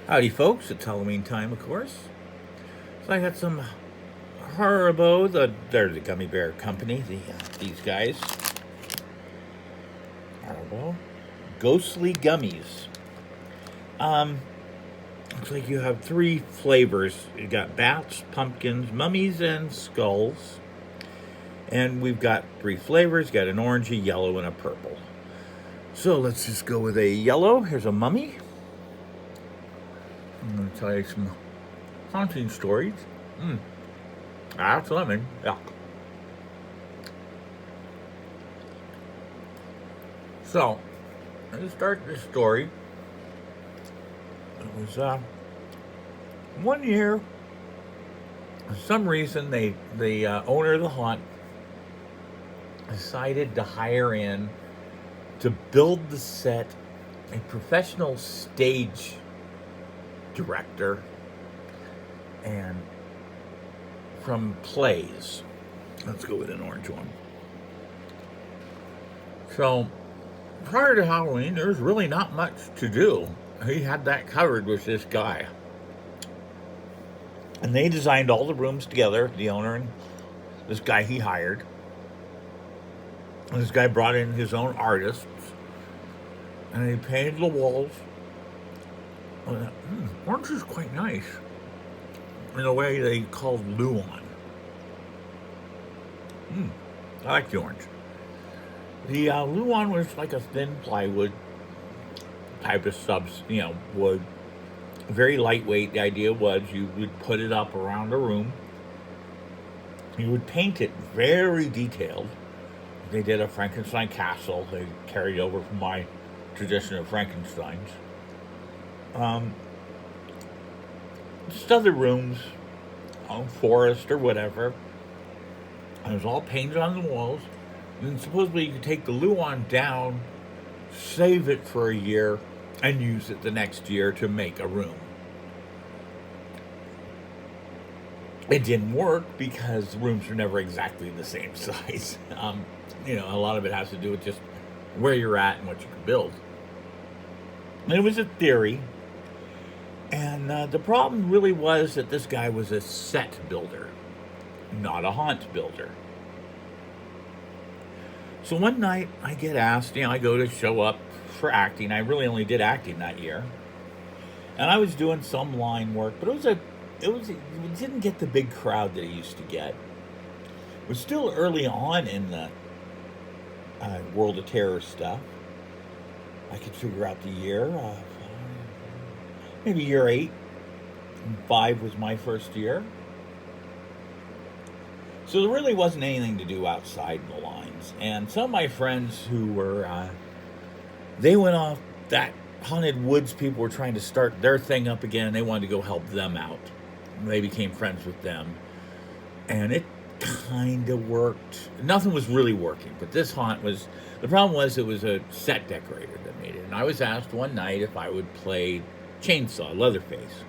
Howdy, folks. It's Halloween time, of course. So I got some Haribo, they're the gummy bear company, these guys. Haribo. Ghostly Gummies. Um, Looks like you have three flavors. You got bats, pumpkins, mummies, and skulls. And we've got three flavors. Got an orangey, yellow, and a purple. So let's just go with a yellow. Here's a mummy. I'm going to tell you some haunting stories. That's lemon. Yeah. So, to start this story, it was one year. For some reason, the owner of the haunt decided to hire in to build the set a professional stage director and from plays. Let's go with an orange one. So prior to Halloween, there's really not much to do. He had that covered with this guy. And they designed all the rooms together, the owner and this guy he hired. And this guy brought in his own artists. And he painted the walls. Orange is quite nice. In a way they called Luan. I like the orange. The Luan was like a thin plywood type of wood. Very lightweight. The idea was you would put it up around a room. You would paint it very detailed. They did a Frankenstein castle. They carried over from my tradition of Frankensteins. Just other rooms, forest or whatever. And it was all painted on the walls. And supposedly you could take the Luan down, save it for a year, and use it the next year to make a room. It didn't work because the rooms were never exactly the same size. A lot of it has to do with just where you're at and what you can build. And it was a theory. And the problem really was that this guy was a set builder, not a haunt builder. So one night I get asked, I go to show up for acting. I really only did acting that year. And I was doing some line work, but it didn't get the big crowd that it used to get. It was still early on in the World of Terror stuff. I could figure out the year. Maybe year 8. And 5 was my first year. So there really wasn't anything to do outside the lines. And some of my friends who were, they went off, that Haunted Woods people were trying to start their thing up again. And they wanted to go help them out. And they became friends with them. And it kind of worked. Nothing was really working. But this haunt was, the problem was it was a set decorator that made it. And I was asked one night if I would play Chainsaw, Leatherface.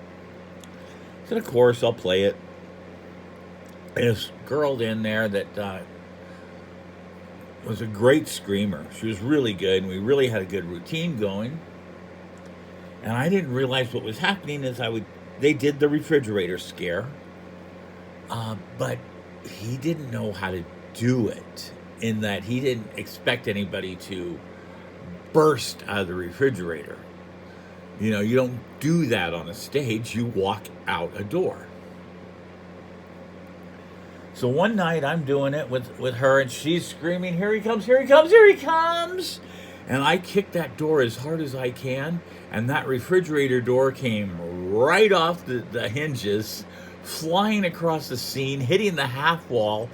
I said, of course, I'll play it. This girl in there that was a great screamer. She was really good, and we really had a good routine going. And I didn't realize what was happening is they did the refrigerator scare, but he didn't know how to do it, in that he didn't expect anybody to burst out of the refrigerator. You don't do that on a stage. You walk out a door. So one night I'm doing it with her, and she's screaming, "Here he comes, here he comes, here he comes!" And I kick that door as hard as I can, and that refrigerator door came right off the hinges, flying across the scene, hitting the half wall,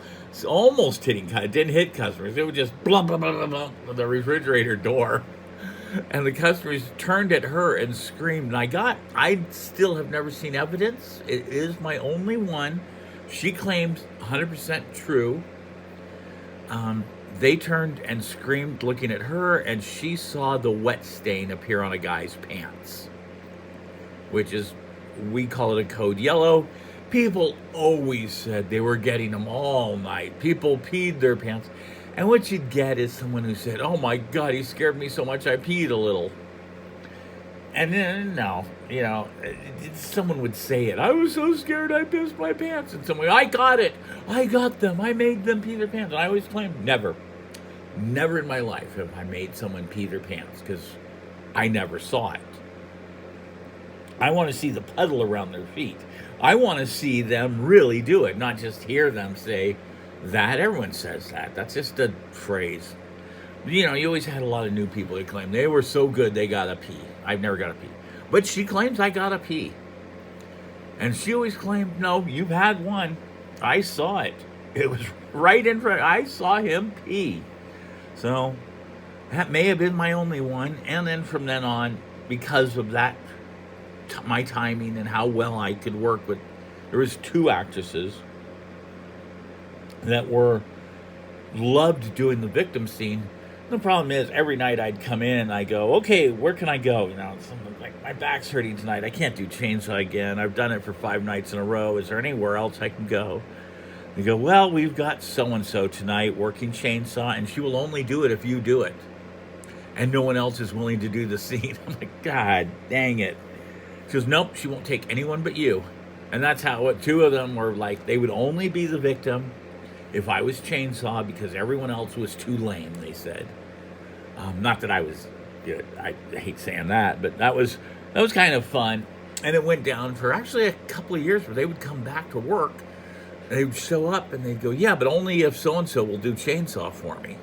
almost hitting, it didn't hit customers. It was just blah, blah, blah, blah, blah, the refrigerator door. And the customers turned at her and screamed. And I still have never seen evidence. It is my only one. She claims 100% true. They turned and screamed looking at her, and she saw the wet stain appear on a guy's pants, which is, we call it a code yellow. People always said they were getting them all night. People peed their pants. And what you'd get is someone who said, "Oh my God, he scared me so much I peed a little." And then, no, someone would say it. I was so scared I pissed my pants. And someone, I got it. I got them. I made them pee their pants. And I always claim, never. Never in my life have I made someone pee their pants because I never saw it. I want to see the puddle around their feet. I want to see them really do it, not just hear them say that. Everyone says that. That's just a phrase. You always had a lot of new people that claim they were so good they got a pee. I've never got a pee. But she claims I got a pee. And she always claimed, no, you've had one. I saw it. It was right in front. I saw him pee. So that may have been my only one. And then from then on, because of that, my timing and how well I could work with, there was 2 actresses that loved doing the victim scene. The problem is, every night I'd come in, I go, okay, where can I go? Something like, my back's hurting tonight. I can't do chainsaw again. I've done it for 5 nights in a row. Is there anywhere else I can go? They go, well, we've got so-and-so tonight working chainsaw, and she will only do it if you do it. And no one else is willing to do the scene. I'm like, God dang it. She goes, nope, she won't take anyone but you. And that's how 2 of them were like, they would only be the victim if I was chainsaw because everyone else was too lame, they said. Not that I was good. I hate saying that, but that was kind of fun. And it went down for actually a couple of years where they would come back to work. And they would show up and they'd go, yeah, but only if so-and-so will do chainsaw for me.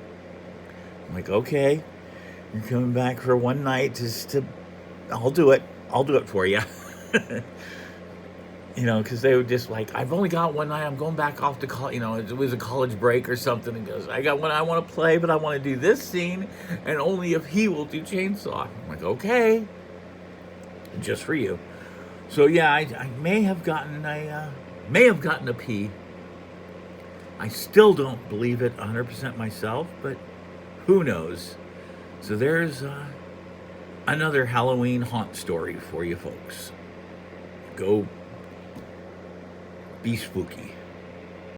I'm like, okay, you're coming back for one night I'll do it. I'll do it for you. Because they would just like, I've only got one night. I'm going back off to college. It was a college break or something. And goes, I got one I want to play, but I want to do this scene, and only if he will do chainsaw. I'm like, okay, just for you. So yeah, I may have gotten a pee. I still don't believe it 100% myself, but who knows? So there's another Halloween haunt story for you folks. Go be spooky.